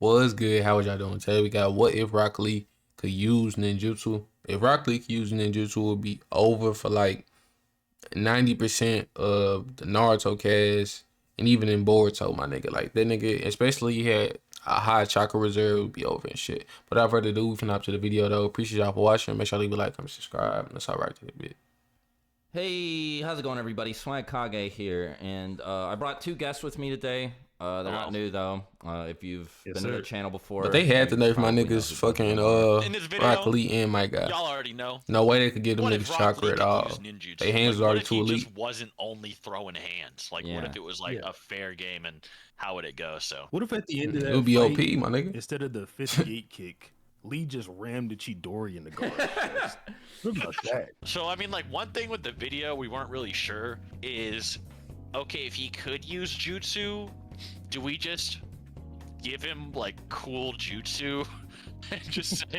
Was good. How was y'all doing today? We got what if Rock Lee could use ninjutsu? If Rock Lee could use ninjutsu, it would be over for like 90% of the Naruto cast and even in Boruto, my nigga. Like that nigga, especially he had a high chakra reserve, would be over and shit. But without further ado, we finna hop to the video though. Appreciate y'all for watching. Make sure you leave a like, comment, subscribe. Let's hop right to the bit. Hey, how's it going, everybody? Swag Kage here, and I brought two guests with me today. They're not new though. If you've been to the channel before, But they had to nerf my probably know niggas who both of fucking them are. In this Rock video, Lee and my guy. y'all already know. No way they could give them What niggas if Rock chakra Lee at could all. use ninjutsu? They hands was Like, what already if too he elite. just wasn't only throwing hands? Like, what if it was like a fair game, and how would it go? So, What if at the end of that It would be fight, OP, my nigga. instead of the fifth gate kick, Lee just rammed the Chidori in the guard? What about that? so I mean, like one thing with the video we weren't really sure is, okay, if he could use jutsu, do we just give him like cool jutsu? And just say,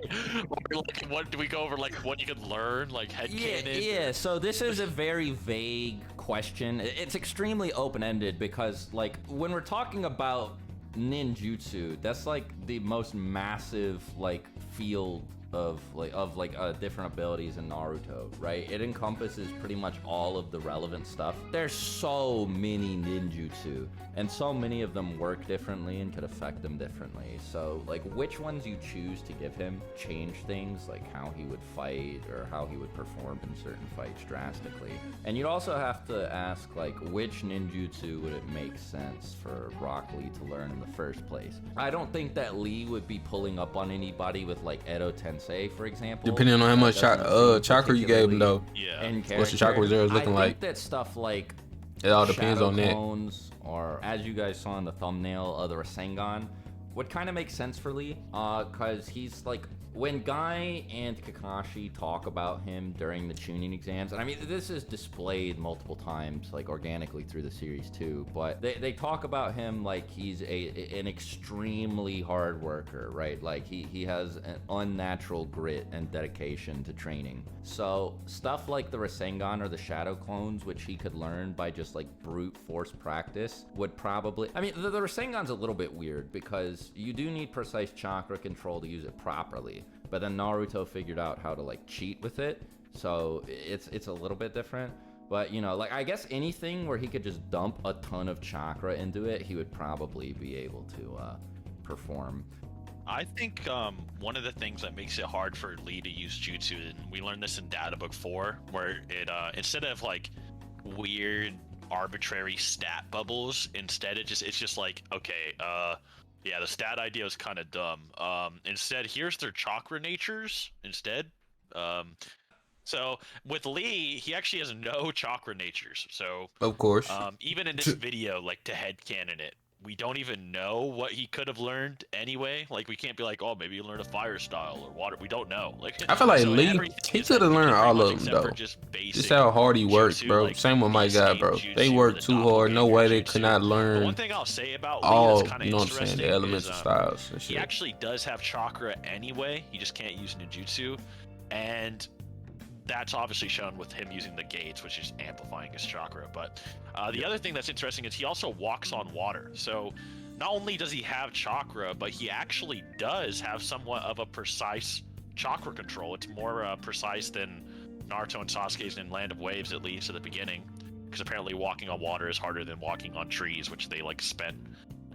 or like, what do we go over? Like, what you could learn, like headcanon? Yeah. So this is a very vague question. It's extremely open-ended because, like, when we're talking about ninjutsu, that's like the most massive like field of different abilities in Naruto, right? It encompasses pretty much all of the relevant stuff. There's so many ninjutsu, and so many of them work differently and could affect them differently. So like which ones you choose to give him change things, like how he would fight or how he would perform in certain fights drastically. And you'd also have to ask, like, which ninjutsu would it make sense for Rock Lee to learn in the first place? I don't think that Lee would be pulling up on anybody with like Edo Tensei, for example. Depending on how much chakra you gave him, though. Yeah. What's the chakra reserve looking like? I think that stuff like It all depends shadow on that. clones, or as you guys saw in the thumbnail of the Rasengan, would kind of make sense for Lee, because he's like, when Guy and Kakashi talk about him during the tuning exams, and I mean, this is displayed multiple times, like organically through the series too, but they talk about him like he's an extremely hard worker, right? Like he has an unnatural grit and dedication to training. So stuff like the Rasengan or the shadow clones, which he could learn by just like brute force practice, would probably, I mean, the Rasengan's a little bit weird because you do need precise chakra control to use it properly. But then Naruto figured out how to like cheat with it, so it's a little bit different. But you know, like I guess anything where he could just dump a ton of chakra into it, he would probably be able to perform. I think one of the things that makes it hard for Lee to use jutsu, and we learned this in Data Book 4, where it instead of like weird arbitrary stat bubbles, instead it's just like, okay, yeah, the stat idea was kind of dumb. Instead, here's their chakra natures instead. So with Lee, he actually has no chakra natures. So Of course. even in this video, like to headcanon it, we don't even know what he could have learned anyway. Like we can't be like, oh, maybe he learned a fire style or water. We don't know. Like I feel like so Lee, everything he is could have learned pretty all much of them except though. for just basic Just how hard he worked, jutsu, bro. like Same with my the guy, escape bro. They jutsu or worked the too hard. No way they doppelganger could not jutsu. learn But one thing I'll say about Lee all, that's kind of you know what I'm saying, interesting the elemental is, styles and he shit. actually does have chakra anyway. He just can't use ninjutsu, and that's obviously shown with him using the gates, which is amplifying his chakra. But the other thing that's interesting is he also walks on water. So not only does he have chakra, but he actually does have somewhat of a precise chakra control. It's more precise than Naruto and Sasuke's in Land of Waves, at least at the beginning, because apparently walking on water is harder than walking on trees, which they like spent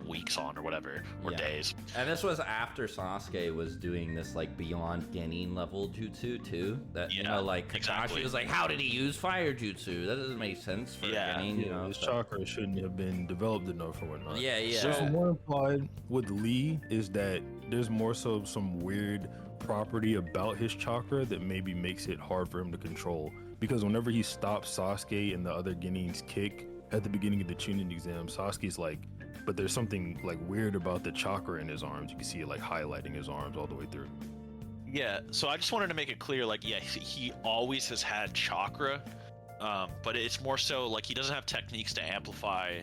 weeks on or whatever, or days. And this was after Sasuke was doing this like beyond Genin level jutsu too. That you know, like Kakashi was like, how did he use fire jutsu? That doesn't make sense for Genin. You know, his chakra shouldn't have been developed enough or whatnot. Yeah. What's more implied with Lee is that there's more so some weird property about his chakra that maybe makes it hard for him to control. Because whenever he stops Sasuke and the other Genin's kick at the beginning of the Chunin exam, Sasuke's like, but there's something like weird about the chakra in his arms. You can see it like highlighting his arms all the way through. Yeah, so I just wanted to make it clear, like, yeah, he always has had chakra, but it's more so like he doesn't have techniques to amplify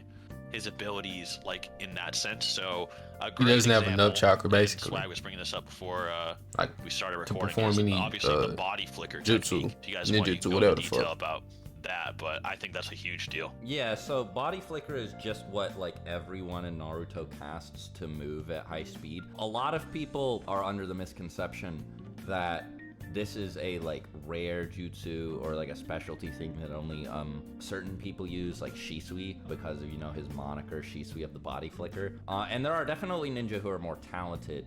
his abilities, like in that sense. So he doesn't have enough chakra, basically. Swag was bringing this up before we started to recording. perform any obviously the body flicker jutsu, technique. Do you guys want to go whatever into the detail fuck. about that, but I think that's a huge deal. Yeah, so body flicker is just what like everyone in Naruto casts to move at high speed. A lot of people are under the misconception that this is a like rare jutsu or like a specialty thing that only certain people use, like Shisui, because of, you know, his moniker Shisui of the body flicker. And there are definitely ninja who are more talented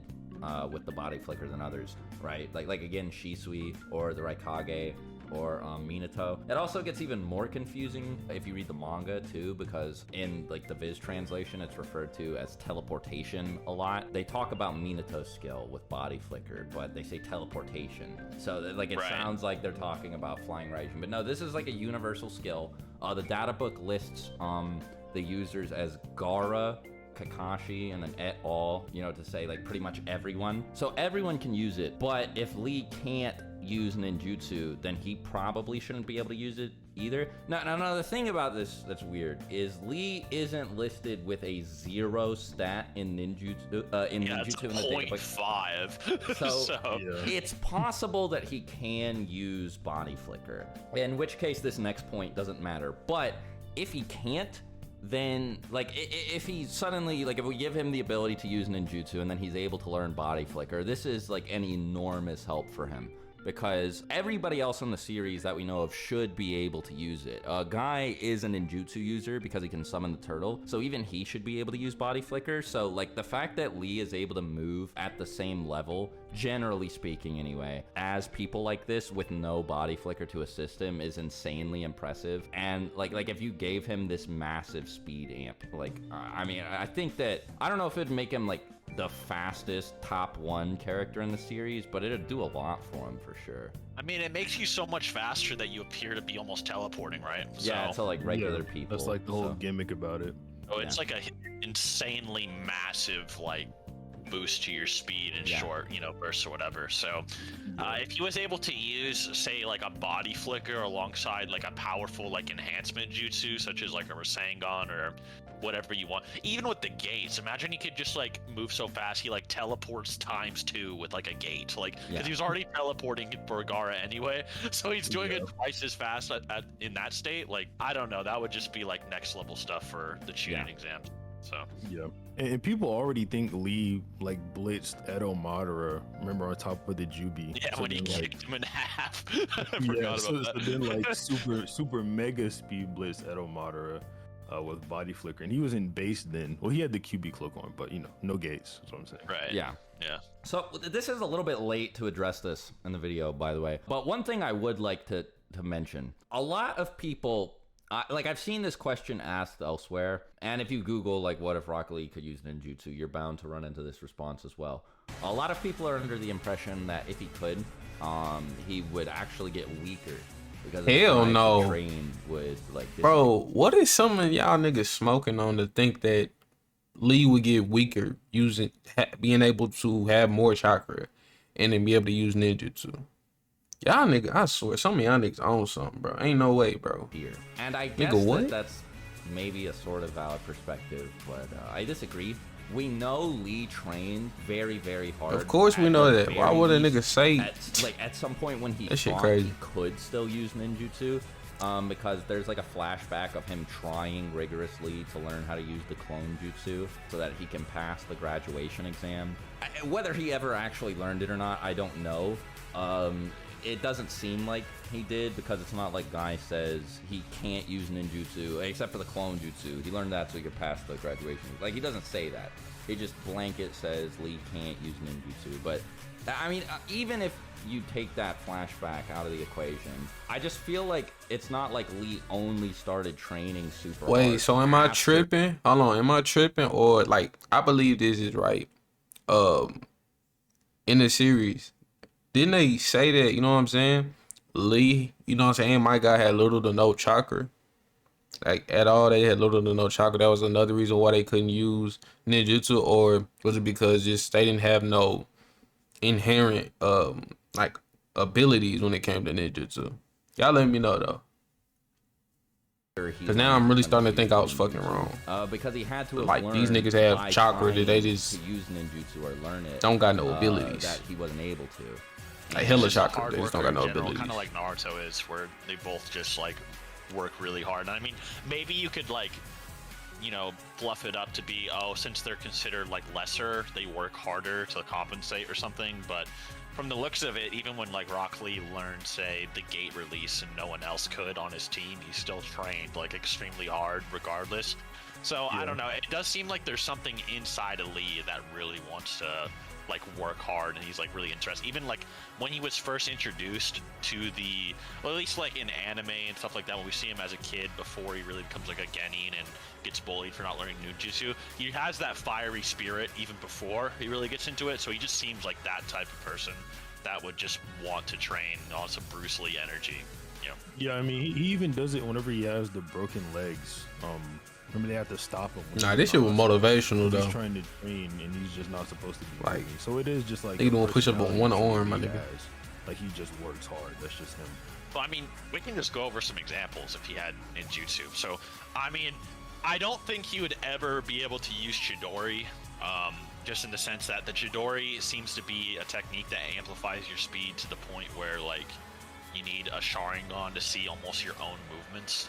with the body flicker than others, right? Like again, Shisui or the Raikage or Minato. It also gets even more confusing if you read the manga too, because in like the Viz translation, it's referred to as teleportation a lot. They talk about Minato's skill with body flicker, but they say teleportation. So like it sounds like they're talking about flying Raijin, but no, this is like a universal skill. The data book lists the users as Gaara, Kakashi, and then et al, you know, to say like pretty much everyone. So everyone can use it, but if Lee can't use ninjutsu, then he probably shouldn't be able to use it either. Now the thing about this that's weird is Lee isn't listed with a 0 stat in ninjutsu. Ninjutsu in the 0.5. So it's possible that he can use body flicker, in which case this next point doesn't matter. But if he can't, then like if he suddenly, like if we give him the ability to use ninjutsu and then he's able to learn body flicker, this is like an enormous help for him, because everybody else in the series that we know of should be able to use it. Guy is a ninjutsu user because he can summon the turtle, so even he should be able to use body flicker. So like the fact that Lee is able to move at the same level, generally speaking anyway, as people like this with no body flicker to assist him is insanely impressive. And like if you gave him this massive speed amp, like I mean, I think that, I don't know if it'd make him like the fastest top 1 character in the series, but it'd do a lot for him for sure. I mean, it makes you so much faster that you appear to be almost teleporting, right? Yeah, to like regular people. That's like the whole gimmick about it. So it's like a insanely massive like boost to your speed in short, you know, bursts or whatever. So if he was able to use, say, like a body flicker alongside like a powerful like enhancement jutsu, such as like a Rasengan or whatever you want, even with the gates, imagine he could just like move so fast he like teleports ×2 with like a gate, like because he was already teleporting for Gaara anyway, so he's doing it twice as fast in that state. Like, I don't know, that would just be like next level stuff for the Chunin exams. So and people already think Lee like blitzed Edo Madara, remember, on top of the Jubi. Yeah, so when he then, kicked him in half. I forgot so, about that. So then like super mega speed blitz Edo Madara with body flicker, and he was in base then. Well, he had the QB cloak on, but you know, no gates. That's what I'm saying. Right. Yeah. So this is a little bit late to address this in the video, by the way. But one thing I would like to mention, a lot of people, like I've seen this question asked elsewhere, and if you Google like what if Rock Lee could use ninjutsu, you're bound to run into this response as well. A lot of people are under the impression that if he could, he would actually get weaker. Because hell no. Train would, like, bro, what is some of y'all niggas smoking on to think that Lee would get weaker using being able to have more chakra and then be able to use ninjutsu? Y'all niggas, I swear, some of y'all niggas own something, bro. Ain't no way, bro. Here. And I guess that's maybe a sort of valid perspective, but I disagree. We know Lee trained very, very hard. Of course we know that. Why would a nigga say? At some point when he that thought he could still use ninjutsu, because there's like a flashback of him trying rigorously to learn how to use the clone jutsu so that he can pass the graduation exam. Whether he ever actually learned it or not, I don't know. It doesn't seem like he did, because it's not like Guy says he can't use ninjutsu except for the clone jutsu. He learned that so he could pass the graduation. Like, he doesn't say that. He just blanket says Lee can't use ninjutsu. But I mean, even if you take that flashback out of the equation, I just feel like it's not like Lee only started training super hard. Wait, so am I tripping? Hold on, am I tripping? Or like, I believe this is right. In the series, didn't they say that, you know what I'm saying? Lee, you know what I'm saying? My guy had little to no chakra. Like, at all, they had little to no chakra. That was another reason why they couldn't use ninjutsu, or was it because just they didn't have no inherent like abilities when it came to ninjutsu? Y'all let me know though, because now I'm really starting to think I was fucking wrong. Because he had to have like, these niggas have chakra that they just use ninjutsu or learn it. Don't got no abilities. That he wasn't able to. Like, hella chakra, they just don't got no abilities. Kind of like Naruto is, where they both just like work really hard. And I mean, maybe you could like, you know, fluff it up to be, oh, since they're considered like lesser, they work harder to compensate or something. But from the looks of it, even when like Rock Lee learned, say, the gate release and no one else could on his team, he still trained like extremely hard regardless. So I don't know. It does seem like there's something inside of Lee that really wants to like work hard, and he's like really interested. Even like when he was first introduced to the, well, at least like in anime and stuff like that, when we see him as a kid before he really becomes like a genin and gets bullied for not learning ninjutsu, he has that fiery spirit even before he really gets into it. So he just seems like that type of person that would just want to train on some Bruce Lee energy, you know. Yeah, I mean, he even does it whenever he has the broken legs. Remember they have to stop him. Nah, this shit was motivational though. He's trying to train and he's just not supposed to be like. moving. So it is just like he doing push up on one arm, my nigga. Like he just works hard. That's just him. Well, I mean, we can just go over some examples if he had ninjutsu. So, I mean, I don't think he would ever be able to use Chidori, just in the sense that the Chidori seems to be a technique that amplifies your speed to the point where, like, you need a Sharingan to see almost your own movements.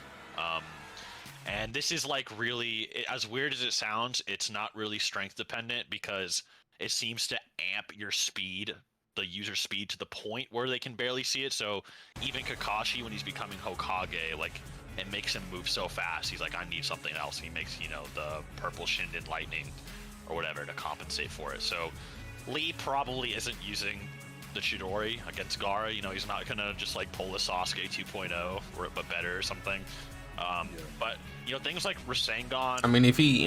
And this is, like, really, as weird as it sounds, it's not really strength dependent because it seems to amp your speed, the user speed, to the point where they can barely see it. So even Kakashi, when he's becoming Hokage, like, it makes him move so fast. He's like, I need something else. He makes, you know, the purple Shinden lightning or whatever to compensate for it. So Lee probably isn't using the Chidori against Gaara. You know, he's not gonna just like pull a Sasuke 2.0 or but better or something. But you know, things like Rasengan. I mean, if he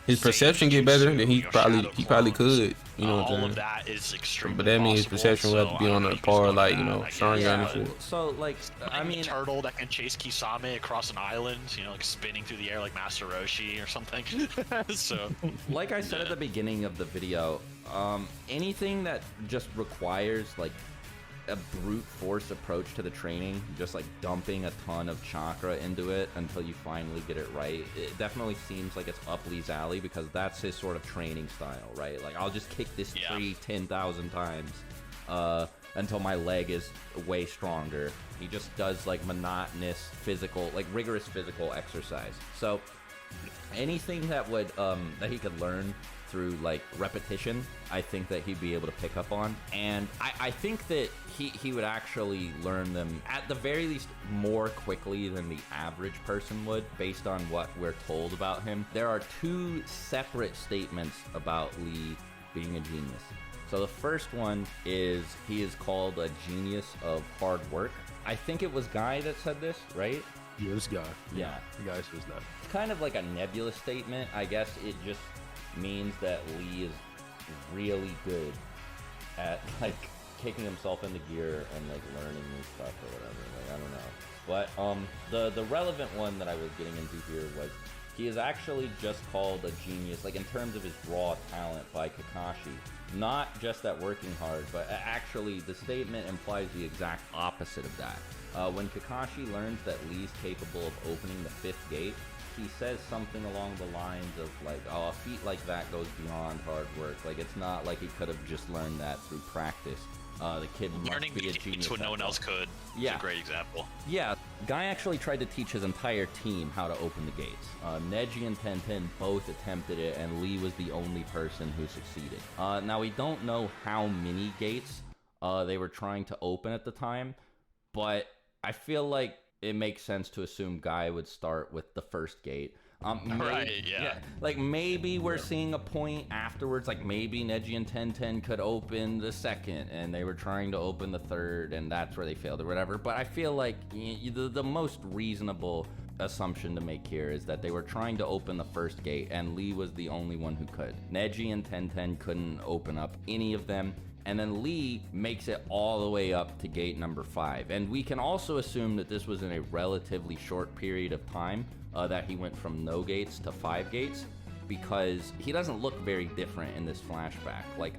his perception get better, then he probably could. You know what I'm saying? All of that is extremely. But that means his perception will have to be on a par, like, you know, Sharingan and shit. So like, I mean, a turtle that can chase Kisame across an island, you know, like spinning through the air like Master Roshi or something. So, like I said at the beginning of the video, anything that just requires like a brute force approach to the training, just like dumping a ton of chakra into it until you finally get it right, it definitely seems like it's up Lee's alley because that's his sort of training style, right? Like, I'll just kick this tree 10,000 times until my leg is way stronger. He just does like monotonous physical, like rigorous physical exercise. So anything that would that he could learn through like repetition, I think that he'd be able to pick up on. And I think that he would actually learn them at the very least more quickly than the average person would, based on what we're told about him. There are two separate statements about Lee being a genius. So the first one is he is called a genius of hard work. I think it was Guy that said this, right? Yeah, this guy. Yeah. The guy says that. It's kind of like a nebulous statement. I guess it just means that Lee is really good at like kicking himself into gear and like learning new stuff or whatever. Like, I don't know. But the relevant one that I was getting into here was he is actually just called a genius, like in terms of his raw talent, by Kakashi. Not just at working hard, but actually the statement implies the exact opposite of that. When Kakashi learns that Lee's capable of opening the 5th gate, he says something along the lines of like, oh, a feat like that goes beyond hard work. Like, it's not like he could have just learned that through practice. The kid learning must be a genius when no one else could. Yeah. Is a great example. Yeah, Guy actually tried to teach his entire team how to open the gates. Neji and Tenten both attempted it, and Lee was the only person who succeeded. Now, we don't know how many gates they were trying to open at the time, but I feel like it makes sense to assume Guy would start with the first gate. Right, yeah. Like, maybe we're seeing a point afterwards, like maybe Neji and Tenten could open the 2nd, and they were trying to open the 3rd, and that's where they failed or whatever. But I feel like the most reasonable assumption to make here is that they were trying to open the 1st gate, and Lee was the only one who could. Neji and Tenten couldn't open up any of them. And then Lee makes it all the way up to gate number 5. And we can also assume that this was in a relatively short period of time, that he went from no gates to 5 gates, because he doesn't look very different in this flashback. Like,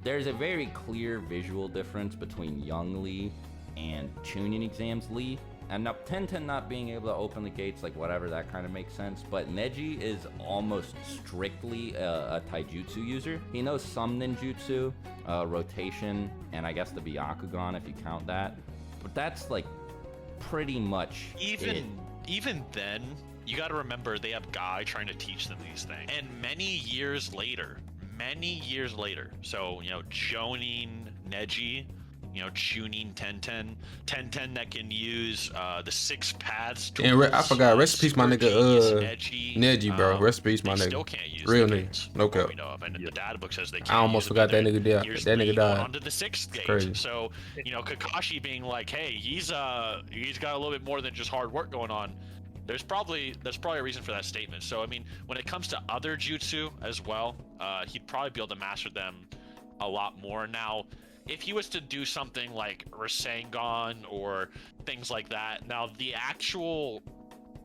there's a very clear visual difference between young Lee and Chunin exams Lee. And now Tenten not being able to open the gates, like whatever, that kind of makes sense. But Neji is almost strictly a taijutsu user. He knows some ninjutsu, rotation, and I guess the Byakugan if you count that. But that's like pretty much it. Even then, you got to remember they have Guy trying to teach them these things, and many years later, so joining Neji, tuning Ten that can use the 6 paths tools. And I forgot, rest in peace, my nigga, Neji, bro. Rest in peace, my they nigga. still can't use Real the nigga. gates, No from what cap. we know of, and the data book says they can't. I almost forgot that nigga died. Here's That nigga Lee going died. onto the 6th gate. Crazy. So Kakashi being like, hey, he's got a little bit more than just hard work going on. There's probably a reason for that statement. So I mean, when it comes to other jutsu as well, he'd probably be able to master them a lot more. Now, if he was to do something like Rasengan or things like that, now the actual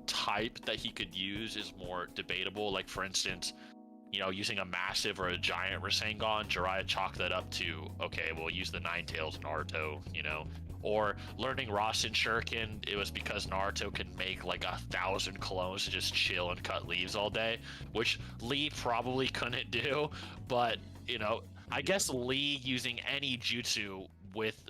type that he could use is more debatable. Like, for instance, using a massive or a giant Rasengan, Jiraiya chalked that up to, okay, we'll use the Nine Tails Naruto, or learning Rasen Shuriken, it was because Naruto can make like 1,000 clones to just chill and cut leaves all day, which Lee probably couldn't do. But I guess Lee using any jutsu with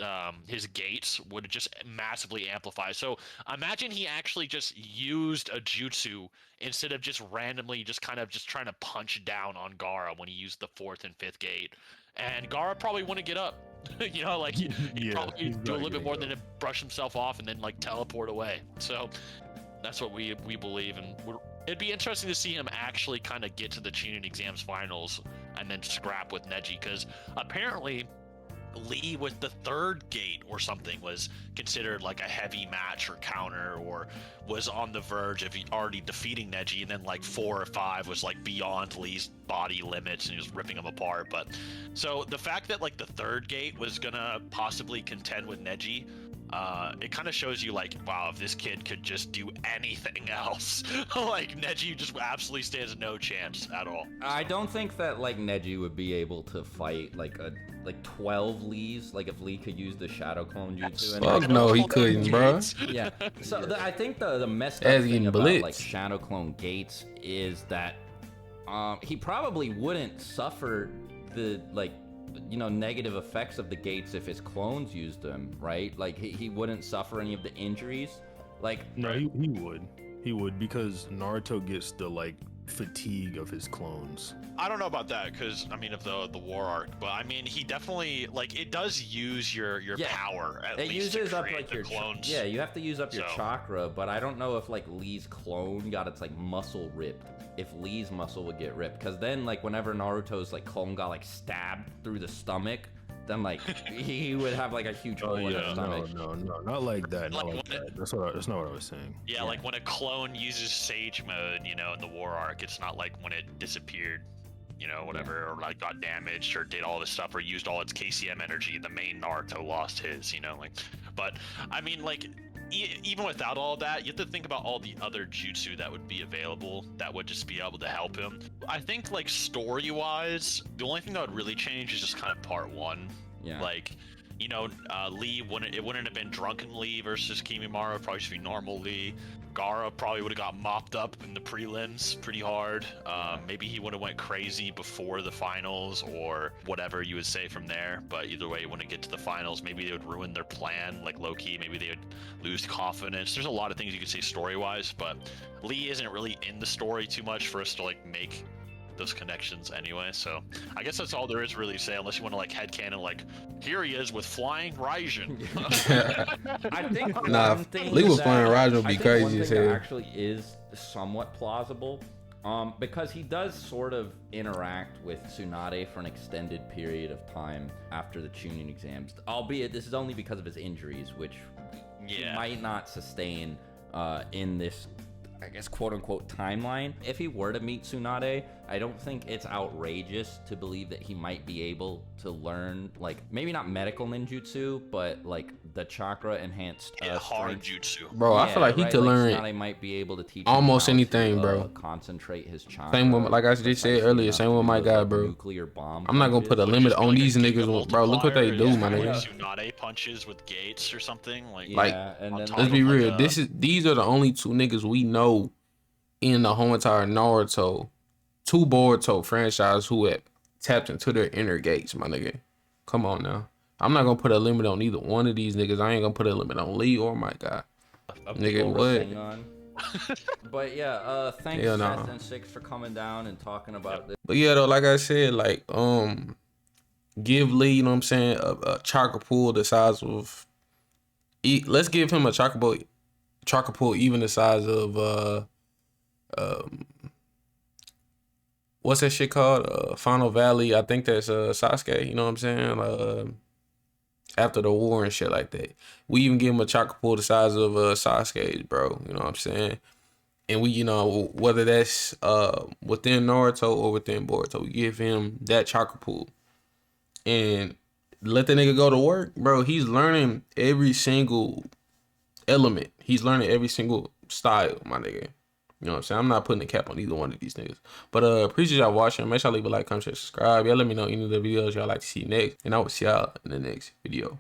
his gates would just massively amplify. So imagine he actually just used a jutsu instead of just randomly just kind of just trying to punch down on Gaara when he used the 4th and 5th gate. And Gaara probably wouldn't get up. He'd probably do a little bit more than to brush himself off and then like teleport away. So that's what we believe, and it'd be interesting to see him actually kind of get to the Chunin exams finals and then scrap with Neji, because apparently Lee with the 3rd gate or something was considered like a heavy match or counter, or was on the verge of already defeating Neji, and then like 4 or 5 was like beyond Lee's body limits and he was ripping him apart. But so the fact that like the 3rd gate was gonna possibly contend with Neji, it kind of shows you like, wow, if this kid could just do anything else, like Neji just absolutely stands no chance at all. I don't think that like Neji would be able to fight like 12 Lees, like if Lee could use the Shadow Clone Jutsu. Fuck no, he couldn't, bro. Yeah. So I think the messed As up getting thing about blitzed. like Shadow Clone Gates is that he probably wouldn't suffer the negative effects of the gates if his clones used them, right? Like he wouldn't suffer any of the injuries. Like No, he would, because Naruto gets the like fatigue of his clones. I don't know about that, because I mean of the war arc, but I mean he definitely it does use your power at it least uses to up create like the your clones. yeah, you have to use up your So- chakra, but I don't know if like Lee's clone got its like muscle ripped. If Lee's muscle would get ripped, because then like whenever Naruto's like clone got like stabbed through the stomach, then like he would have like a huge hole in his stomach. No, not like that. Not Like, like when that. That's not what I was saying. Yeah, like when a clone uses Sage Mode, in the war arc, it's not like when it disappeared, whatever, or like got damaged or did all this stuff or used all its KCM energy. The main Naruto lost his, But I mean, like, even without all that, you have to think about all the other jutsu that would be available that would just be able to help him. I think, like, story-wise, the only thing that would really change is just kind of part 1. Yeah. Like, Lee wouldn't have been Drunken Lee versus Kimimaro. It'd probably just be normal Lee. Gaara probably would have got mopped up in the prelims pretty hard. Maybe he would have went crazy before the finals or whatever you would say from there. But either way, when it get to the finals, maybe they would ruin their plan, like low-key. Maybe they would lose confidence. There's a lot of things you could say story-wise, but Lee isn't really in the story too much for us to like make those connections anyway. So I guess that's all there is really to say, unless you want to like headcanon like, here he is with flying Raijin. I think Nah, one thing Lee was that- flying Raijin would I be think crazy one as thing that hell. actually is somewhat plausible, because he does sort of interact with Tsunade for an extended period of time after the Chunin exams, albeit this is only because of his injuries, which he might not sustain in this, I guess, quote-unquote timeline. If he were to meet Tsunade, I don't think it's outrageous to believe that he might be able to learn, like, maybe not medical ninjutsu, but like the chakra enhanced hard strength. jutsu. Bro, I feel like he could learn Tsunade might be able to teach him almost how anything, to, bro. concentrate his chakra. Same with, like I just said precisely earlier, enough same to with do my those, guy, like, bro. nuclear bomb I'm not gonna put a punches. limit Just be on like a these Giga niggas, bro. Look what they multiplier, do, yeah, my like nigga. Tsunade punches with gates or something like. Like, Yeah, and on then top Let's of, be like, real. These are the only 2 niggas we know in the whole entire Naruto, 2 Boruto franchise who have tapped into their inner gates, my nigga. Come on now. I'm not gonna put a limit on either one of these niggas. I ain't gonna put a limit on Lee or my guy. Nigga, Full what? Rasengan. But yeah, thanks Hell Seth no. and Six for coming down and talking about this. But yeah, though, like I said, like give Lee, you know what I'm saying, a chakra pool the size of. Let's give him a chakra pool even the size of um what's that shit called? Final Valley. I think that's Sasuke. You know what I'm saying? After the war and shit like that. We even give him a chakra pool the size of Sasuke's, bro. You know what I'm saying? And we, you know, whether that's within Naruto or within Boruto, we give him that chakra pool and let the nigga go to work, bro. He's learning every single element. He's learning every single style, my nigga. You know what I'm saying? I'm not putting a cap on either one of these niggas. But appreciate y'all watching. Make sure y'all leave a like, comment, share, subscribe. Y'all let me know any of the videos y'all like to see next. And I will see y'all in the next video.